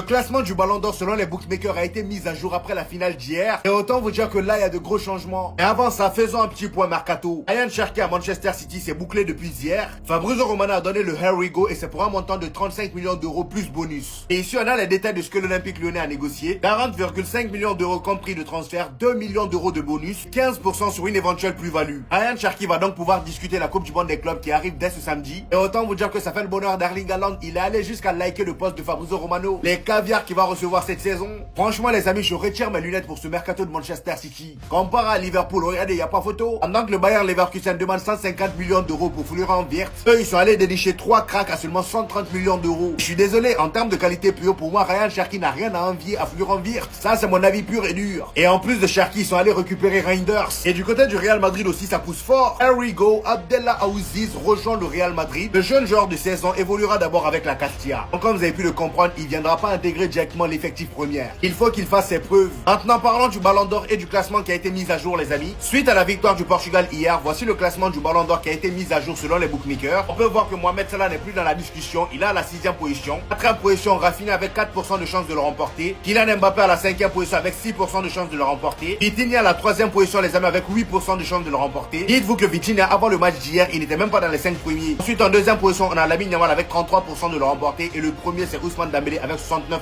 classement du Ballon d'Or selon les bookmakers a été mis à jour après la finale d'hier. Et autant vous dire que là, il y a de gros changements. Et avant ça, faisons un petit point mercato. Ryan Cherki à Manchester City s'est bouclé depuis hier. Fabrizio Romano a donné le Here We Go et c'est pour un montant de 35 millions d'euros plus bonus. Et ici, on a les détails de ce que l'Olympique Lyonnais a négocié. 40,5 millions d'euros comme prix de transfert, 2 millions d'euros de bonus, 15% sur une éventuelle plus-value. Ryan Cherki va donc pouvoir discuter la Coupe du Monde des clubs qui arrive dès ce samedi. Et autant vous dire que ça fait le bonheur d'Erling Haaland. Il est allé jusqu'à liker le post de Fabrizio Romano. Les caviars qu'il va recevoir cette saison. Franchement, les amis, je retire mes lunettes pour ce mercato de Manchester City. Comparé à Liverpool, regardez, il n'y a pas photo. Pendant que le Bayern Leverkusen demande 150 millions d'euros pour Florian Wirtz, eux, ils sont allés dénicher 3 cracks à seulement 130 millions d'euros. Je suis désolé, en termes de qualité pure, pour moi, Ryan Cherki n'a rien à envier à Florian Wirtz. Ça, c'est mon avis pur et dur. Et en plus de Cherki, ils sont allés récupérer Reinders. Et du côté du Real Madrid aussi, ça pousse fort. Here we go, Abdellah Aouziz rejoint le Real Madrid. Le jeune joueur de 16 ans évoluera d'abord avec la Castilla. Donc, comme vous avez pu le comprendre, il viendra pas intégrer directement l'effectif première. Il faut qu'il fasse ses preuves. Maintenant, parlons du Ballon d'Or et du classement qui a été mis à jour, les amis. Suite à la victoire du Portugal hier, voici le classement du Ballon d'Or qui a été mis à jour selon les bookmakers. On peut voir que Mohamed Salah n'est plus dans la discussion. Il est à la 6e position. 4e position, Rafinha avec 4% de chance de le remporter. Kylian Mbappé à la 5e position avec 6% de chance de le remporter. Vitinha à la 3e position, les amis, avec 8% de chance de le remporter. Dites-vous que Vitinha, avant le match d'hier, il n'était même pas dans les 5 premiers. Ensuite, en 2e position, on a Lamine Yamal avec 33% de le remporter. Et le premier, c'est Ousmane Dembélé avec 69%.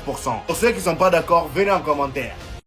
Pour ceux qui ne sont pas d'accord, venez en commentaire.